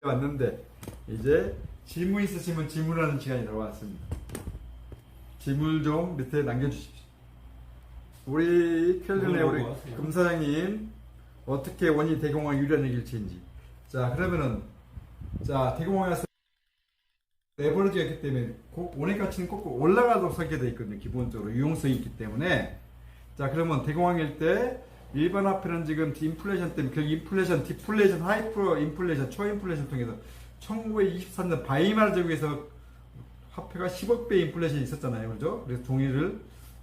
왔는데 이제 질문 있으시면 질문하는 시간이 들어왔습니다. 질문 좀 밑에 남겨주십시오. 우리 켈른의 우리 금사장님 어떻게 원이 대공황 유리한 일치인지. 자 그러면은 자 대공황에서 레버리지가 있기 때문에 원의 가치는 꼭 올라가도록 설계되어 있거든요. 기본적으로 유용성이 있기 때문에. 자 그러면 대공황일 때 일반 화폐는 지금 인플레이션 때문에 그 인플레이션, 디플레이션, 하이퍼 인플레이션, 초인플레이션 통해서 1923년 바이마르 제국에서 화폐가 10억 배 인플레이션이 있었잖아요. 그죠? 그래서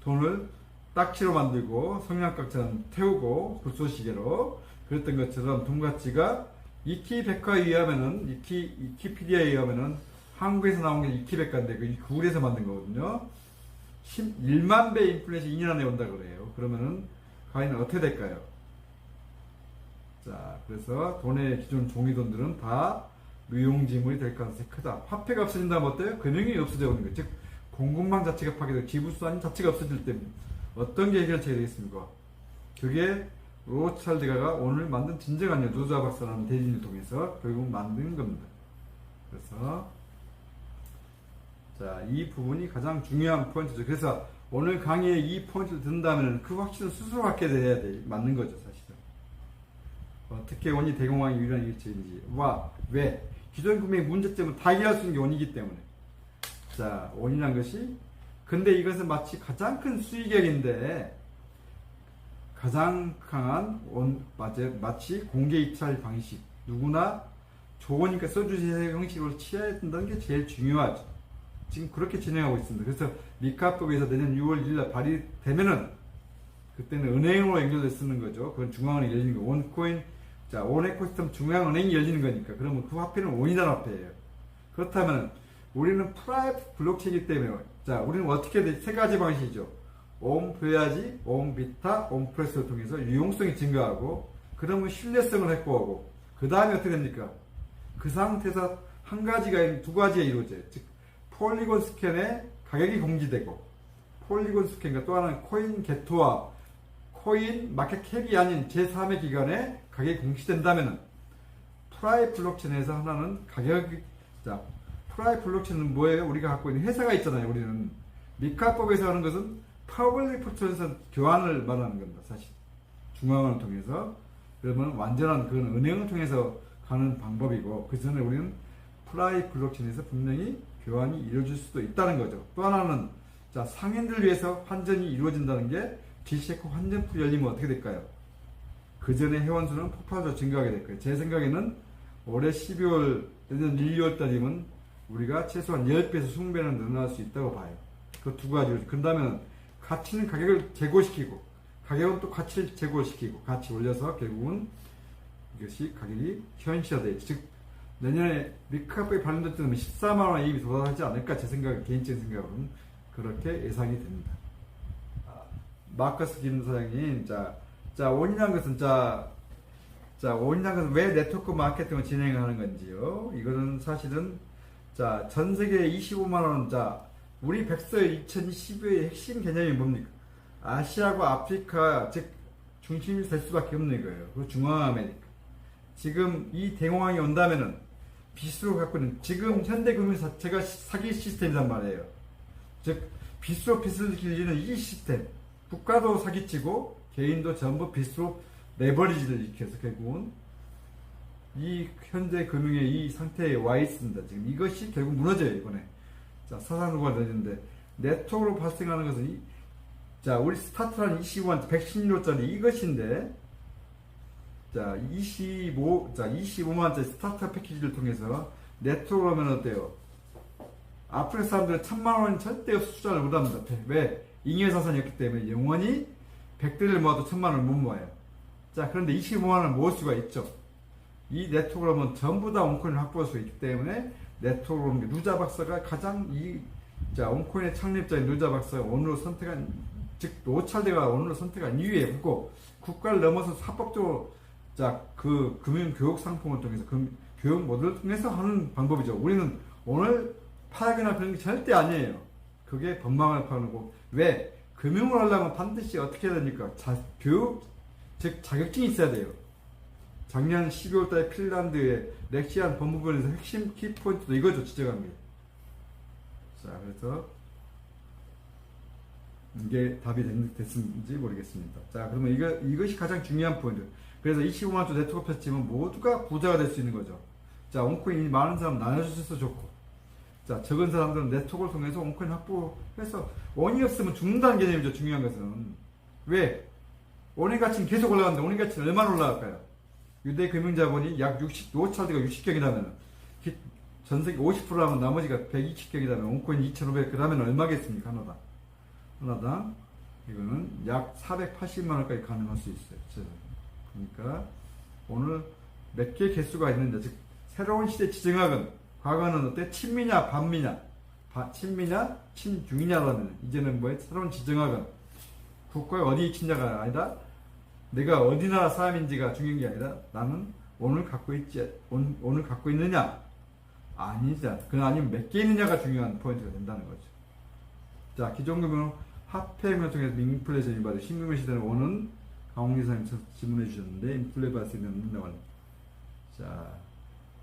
돈을 딱지로 만들고 성냥갑처럼 태우고 불쏘시개로 그랬던 것처럼 돈 가치가 이키백화에 의하면은 이키피디아에 의하면은 한국에서 나온 게 이키백화인데 그 구글에서 만든 거거든요. 1만 배 인플레이션 2년 안에 온다 그래요. 그러면은 과연 어떻게 될까요? 자, 그래서 돈의 기존 종이돈들은 다 무용지물이 될 가능성이 크다. 화폐가 없어진다면 어때요? 금융이 없어져 오는 거예요. 즉, 공급망 자체가 파괴되고 기부수단이 자체가 없어질 때 어떤 게 해결책이 되겠습니까? 그게 로차일드가 오늘 만든 진정한 노자 박사라는 대리인을 통해서 결국 만든 겁니다. 그래서 자, 이 부분이 가장 중요한 포인트죠. 그래서 오늘 강의에 이 포인트를 든다면 그 확신을 스스로 갖게 돼야 돼. 맞는 거죠, 사실은. 어떻게 원이 대공황이 유리한 일치인지. 왜? 기존 금융의 문제점은 다 해결할 수 있는 게 원이기 때문에. 자, 원이란 것이. 근데 이것은 마치 가장 큰 수익액인데, 가장 강한 마치 공개 입찰 방식. 누구나 좋으니까 써주세요 형식으로 취해야 된다는 게 제일 중요하죠. 지금 그렇게 진행하고 있습니다. 그래서 미카법에서 내년 6월 1일 날 발의되면은 그때는 은행으로 연결돼 쓰는 거죠. 그건 중앙은행이 열리는 거. 원코인, 자, 원에코시스템 중앙은행이 열리는 거니까. 그러면 그 화폐는 원이란 화폐예요. 그렇다면 우리는 프라이빗 블록체인이기 때문에 자, 우리는 어떻게 돼? 세 가지 방식이죠. 온 보야지, 온 비타, 온 프레스를 통해서 유용성이 증가하고 그러면 신뢰성을 확보하고 그 다음에 어떻게 됩니까? 그 상태에서 한 가지가 아닌 두 가지가 이루어져요. 즉 폴리곤 스캔에 가격이 공지되고 폴리곤 스캔과 또 하나는 코인 게토와 코인 마켓 캡이 아닌 제3의 기관에 가격이 공시된다면 프라이 블록체인에서 하나는 가격이 자 프라이 블록체인은 뭐예요? 우리가 갖고 있는 회사가 있잖아요. 우리는 미카법에서 하는 것은 퍼블릭 포트에서 교환을 말하는 겁니다. 사실 중앙은을 통해서 그러면 완전한 그건 은행을 통해서 가는 방법이고 그 전에 우리는 프라이 블록체인에서 분명히 교환이 이루어질 수도 있다는 거죠. 또 하나는 자 상인들 위해서 환전이 이루어진다는 게 G체코 환전풀이 열리면 어떻게 될까요? 그 전에 회원수는 폭발적으로 증가하게 될 거예요. 제 생각에는 올해 12월 내년 1, 2월 달이면 우리가 최소한 10배에서 20배는 늘어날 수 있다고 봐요. 그 두 가지로. 그런다면 가치는 가격을 제고시키고 가격은 또 가치를 제고시키고 같이 올려서 결국은 이것이 가격이 현실화돼요. 즉 내년에 미카법이 발효될 때는 14만원 이익이 도달하지 않을까 제 생각, 개인적인 생각으로는 그렇게 예상이 됩니다. 마커스 김 사장님, 자 원인한 것은 원인한 것은 왜 네트워크 마케팅을 진행하는 건지요? 이거는 사실은 전 세계 25만원 우리 백서의 2022의 핵심 개념이 뭡니까? 아시아과 아프리카 즉 중심이 될 수밖에 없는 거예요. 그리고 중앙아메리카. 지금 이 대공황이 온다면은 빚으로 갖고 있는 지금 현대금융 자체가 사기 시스템이란 말이에요. 즉 빚으로 빚을 길리는 이 시스템 국가도 사기치고 개인도 전부 빚으로 레버리지를 일으켜서 결국은 이 현대 금융의 이 상태에 와 있습니다. 지금 이것이 결국 무너져요 이번에. 사상도가 되는데 네트워크로 발생하는 것은 우리 스타트라는 25만 116짜리 이것인데 25만원짜리 스타트업 패키지를 통해서 네트워크로 하면 어때요? 아프리카 사람들은 1000만원은 절대 투자를 못합니다. 왜? 잉여자산이었기 때문에 영원히 100대를 모아도 1000만원을 못 모아요. 그런데 25만원을 모을 수가 있죠. 이 네트워크로 하면 전부 다 온코인을 확보할 수 있기 때문에 네트워크로 하는 게 누자 박사가 가장 온코인의 창립자인 누자 박사가 오늘로 선택한 즉 로차일드가 오늘로 선택한 이유에 있고 국가를 넘어서 합법적으로 그 금융 교육 상품을 통해서 교육 모델을 통해서 하는 방법이죠. 우리는 오늘 파악이나 그런 게 절대 아니에요. 그게 법망을 파는 왜? 금융을 하려면 반드시 어떻게 해야 됩니까? 교육, 즉 자격증이 있어야 돼요. 작년 12월 달에 핀란드의 렉시안 법무부에서 핵심 키포인트도 이거죠. 지적한 게. 자, 그래서 이게 답이 됐는지 모르겠습니다. 자, 그러면 이것이 가장 중요한 포인트. 그래서 25만 주 네트워크 펼치면 모두가 부자가 될 수 있는 거죠. 자, 온코인이 많은 사람 나눠주셔서 좋고, 자, 적은 사람들은 네트워크를 통해서 온코인 확보해서 원이 없으면 죽는다는 개념이죠. 중요한 것은. 왜? 원의 가치는 계속 올라가는데 원의 가치는 얼마나 올라갈까요? 유대 금융자본이 약 노찰드가 60격이라면 전세계 50%라면 나머지가 120격이라면 온코인 2,500, 그 다음에는 얼마겠습니까? 하나당 이거는 약 480만 원까지 가능할 수 있어요. 그러니까 오늘 몇 개 개수가 있는데, 즉 새로운 시대 지정학은 과거는 어때? 친미냐 반미냐, 친미냐 친중이냐라는, 이제는 뭐예요? 새로운 지정학은 국가에 어디 친냐가 아니다, 내가 어디 나라 사람인지가 중요한 게 아니라 나는 오늘 갖고 있느냐 아니자, 그건 아니면 몇 개 있느냐가 중요한 포인트가 된다는 거죠. 자, 기존금융 화폐금융을 통해서 인플레이션이 받은 신금융 시대는 원은 강홍기사님 질문해 주셨는데, 인플레 받을 수 있는 문제가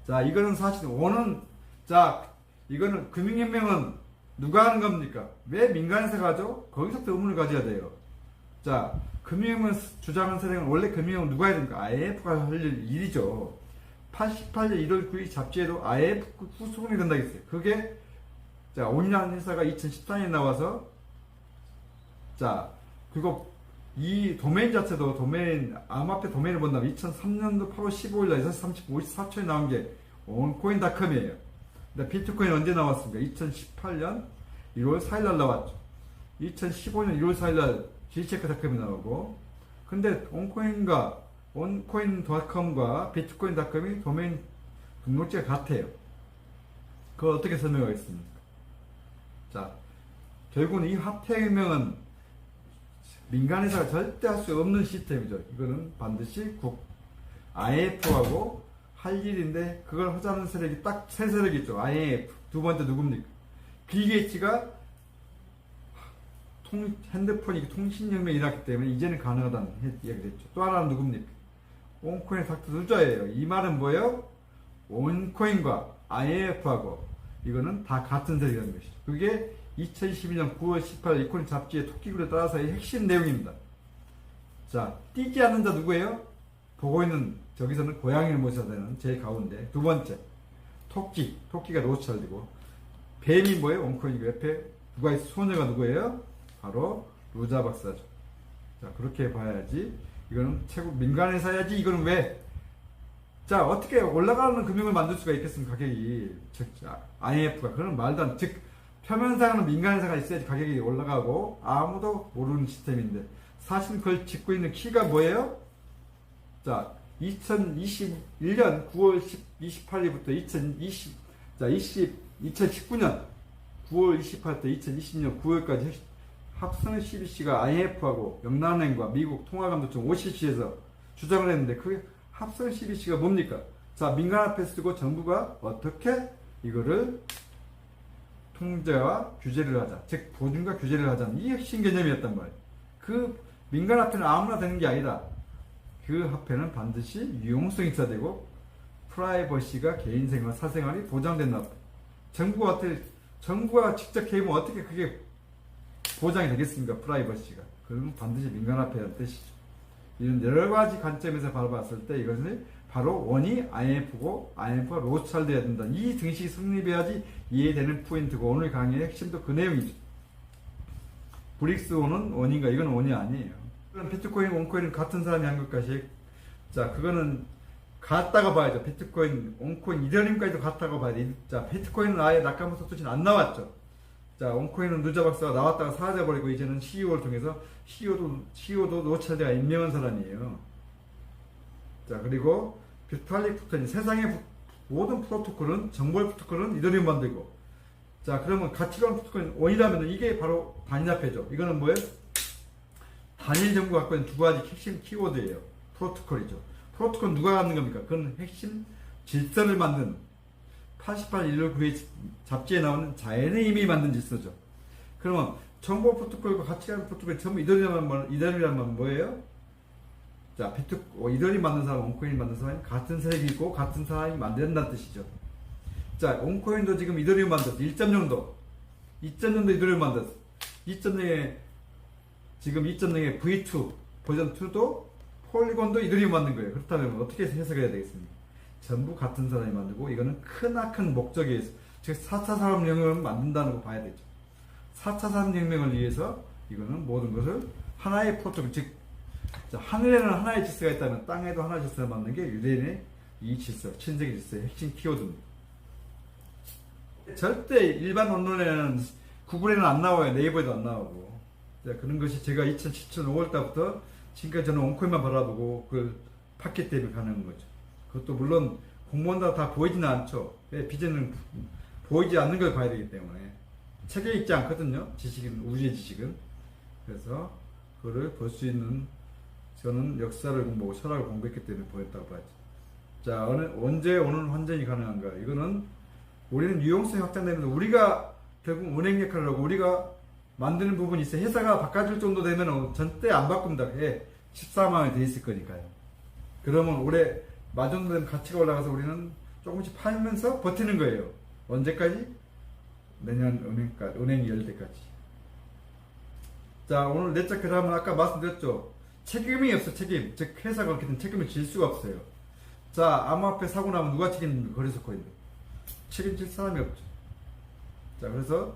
자, 이거는 사실 원은, 자, 이거는 금융혁명은 누가 하는 겁니까? 왜 민간에서 가죠? 거기서부터 의문을 가져야 돼요. 자, 금융혁명 주장하는 세력은 원래 금융혁명 누가 해야 됩니까? IMF가 할 일이죠. 88년 1월 9일 잡지에도 IMF 후속이 된다고 했어요. 그게, 자, 온이라는 회사가 2014년에 나와서, 자, 그리고 이 도메인 자체도 암호화폐 도메인을 본다면 2003년도 8월 15일날 6시 54초에 나온 게 온코인닷컴이에요. 근데 비트코인 언제 나왔습니까? 2018년 1월 4일날 나왔죠. 2015년 1월 4일날 G체크닷컴이 나오고, 근데 온코인닷컴과 비트코인닷컴이 도메인 등록지가 같아요. 그걸 어떻게 설명하겠습니까? 자, 결국은 이 화폐혁명은 민간회사가 절대 할 수 없는 시스템이죠. 이거는 반드시 IMF하고 할 일인데, 그걸 하자는 세력이 딱 세 세력이 있죠. IMF. 두 번째 누굽니까? 빌 게이츠가 핸드폰이 통신혁명이 일어났기 때문에 이제는 가능하다는 이야기를 했죠. 또 하나는 누굽니까? 온코인 닥터 투자예요. 이 말은 뭐예요? 온코인과 IMF하고 이거는 다 같은 세력이라는 것이죠. 그게 2012년 9월 18일 이코노미 잡지의 토끼글에 따라서의 핵심 내용입니다. 자, 뛰지 않는 자 누구예요? 보고 있는, 저기서는 고양이를 모셔야 되는 제일 가운데 두 번째 토끼가 로스차일드고, 뱀이 뭐예요? 온코인이고, 옆에 누가 있어? 소녀가 누구예요? 바로 루자 박사죠. 자, 그렇게 봐야지. 이거는 최고 민간회사야지. 이거는 왜? 자, 어떻게 올라가는 금융을 만들 수가 있겠습니까? 가격이. 즉, IMF가. 그런 말도 안, 즉, 표면상으로 민간회사가 있어야지 가격이 올라가고, 아무도 모르는 시스템인데, 사실 그걸 짚고 있는 키가 뭐예요? 자, 2021년 9월 28일부터 2019년 9월 28일부터 2020년 9월까지 합성 CBC가 IMF하고 영남은행과 미국 통화감독청 OCC에서 주장을 했는데, 그 합성 CBC가 뭡니까? 자, 민간화폐 쓰고 정부가 어떻게 이거를 통제와 규제를 하자, 즉 보증과 규제를 하자는 이 핵심 개념이었단 말이에요. 그 민간화폐는 아무나 되는 게 아니라 그 화폐는 반드시 유용성이 있어야 되고, 프라이버시가 개인생활, 사생활이 보장된 화폐. 정부가 직접 개입하면 어떻게 그게 보장이 되겠습니까? 프라이버시가. 그러면 반드시 민간화폐라는 뜻이죠. 이런 여러 가지 관점에서 바라봤을 때 이것은 바로 원이 IMF고, IMF가 로스차일드해야 된다. 이 등식이 성립해야지 이해되는 포인트고, 오늘 강의의 핵심도 그 내용이죠. 브릭스 원은 원인가? 이건 원이 아니에요. 비트코인, 온코인은 같은 사람이 한 것까지. 자, 그거는 같다고 봐야죠. 비트코인, 온코인, 이더리움까지도 같다고 봐야 돼. 자, 비트코인은 아예 낙하무소 수치는 안 나왔죠. 자, 온코인은 누자 박사가 나왔다가 사라져버리고, 이제는 CEO를 통해서 CEO도 노차드가 임명한 사람이에요. 자, 그리고 비탈릭 프로토콜, 세상의 모든 프로토콜은, 정보의 프로토콜은 이더리움 만들고. 자, 그러면 가치관 프로토콜은 원이라면 이게 바로 단일화폐죠. 이거는 뭐예요? 단일 정보 갖고 있는 두 가지 핵심 키워드예요. 프로토콜이죠. 프로토콜은 누가 갖는 겁니까? 그건 핵심 질서를 만든 88 1월 9일 잡지에 나오는 자연의 힘이 만든 질서죠. 그러면 정보 프로토콜과 가치관 프로토콜이 전부 이더리움이란 말 뭐예요? 자, 이더리움 만든 사람, 온코인 만든 사람이 같은 세력이 있고 같은 사람이 만든다는 뜻이죠. 자, 온코인도 지금 이더리움 만들었어. 1.0도. 2.0도 이더리움 만들었어. 2.0에 지금 2.0에 V2 버전 2도 폴리곤도 이더리움 만든 거예요. 그렇다면 어떻게 해석해야 되겠습니까? 전부 같은 사람이 만들고 이거는 크나큰 목적에 의해서 즉 4차 산업혁명을 만든다는 거 봐야 되죠. 4차 산업혁명을 위해서 이거는 모든 것을 하나의 프로토콜 즉 자, 하늘에는 하나의 질서가 있다면 땅에도 하나의 질서를 만든 게 유대인의 이 질서, 신세계 질서의 핵심 키워드입니다. 절대 일반 언론에는 구글에는 안 나와요. 네이버에도 안 나오고. 자, 그런 것이 제가 2017년 5월달부터 지금까지 저는 온코인만 바라보고 그걸 팠기 때문에 가능한 거죠. 그것도 물론 공무원들 다 보이지는 않죠. 왜? 비전은 보이지 않는 걸 봐야 되기 때문에. 책에 있지 않거든요. 지식은, 우주의 지식은. 그래서 그거를 볼 수 있는 저는 역사를 공부하고 철학을 공부했기 때문에 보였다고 봐야죠. 자, 언제 오늘 환전이 가능한가? 이거는 우리는 유용성이 확장되면서 우리가 결국 은행 역할을 하고 우리가 만드는 부분이 있어요. 회사가 바꿔줄 정도 되면 절대 안 바꾼다. 예, 14만 원이 돼 있을 거니까요. 그러면 올해 마정도 되면 가치가 올라가서 우리는 조금씩 팔면서 버티는 거예요. 언제까지? 내년 은행이 열 때까지. 자, 오늘 내적 결함은 아까 말씀드렸죠. 책임이 없어, 책임. 즉, 회사가 그렇게 되면 책임을 질 수가 없어요. 자, 암호화폐 사고 나면 누가 책임집니까? 거래소코인도. 책임질 사람이 없죠. 자, 그래서,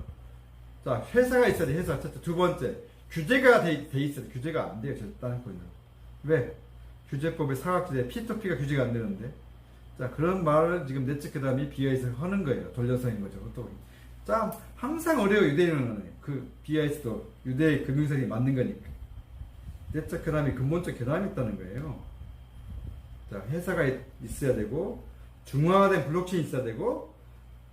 자, 회사가 있어야 돼, 회사. 두 번째, 규제가 돼 있어야 돼. 규제가 안 돼요, 다른 코인은. 왜? 규제법에 사각지대, P2P가 규제가 안 되는데. 자, 그런 말을 지금 내적 괴담이 비하에서 하는 거예요. 돌려서인 거죠. 그것도. 자, 항상 어려워요, 유대인은. 그 비하에서도 유대의 금융설이 맞는 거니까. 내적 괴담이 근본적 괴담이 있다는 거예요. 자, 회사가 있어야 되고, 중화된 블록체인이 있어야 되고,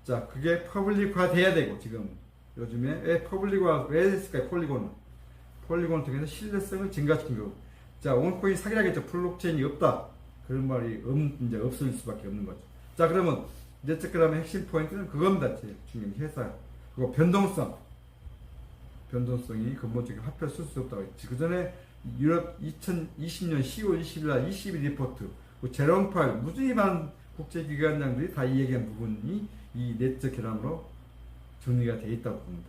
자, 그게 퍼블릭화 돼야 되고, 지금. 요즘에, 왜 했을까요? 폴리곤을 통해서 신뢰성을 증가시킨 거고. 자, 온코인 사기라겠죠. 블록체인이 없다. 그런 말이 이제 없을 수밖에 없는 거죠. 자, 그러면, 내적 괴담의 핵심 포인트는 그겁니다. 제일 중요한 회사. 그리고 변동성이 근본적인 화폐를 쓸 수 없다고 했지. 그 전에 유럽 2020년 10월 20일 날 22 리포트, 제롬 파일, 무수히 많은 국제기관장들이 다 이 얘기한 부분이 이 내적 결함으로 정리가 되어 있다고 봅니다.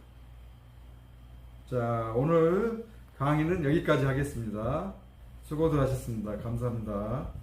자, 오늘 강의는 여기까지 하겠습니다. 수고들 하셨습니다. 감사합니다.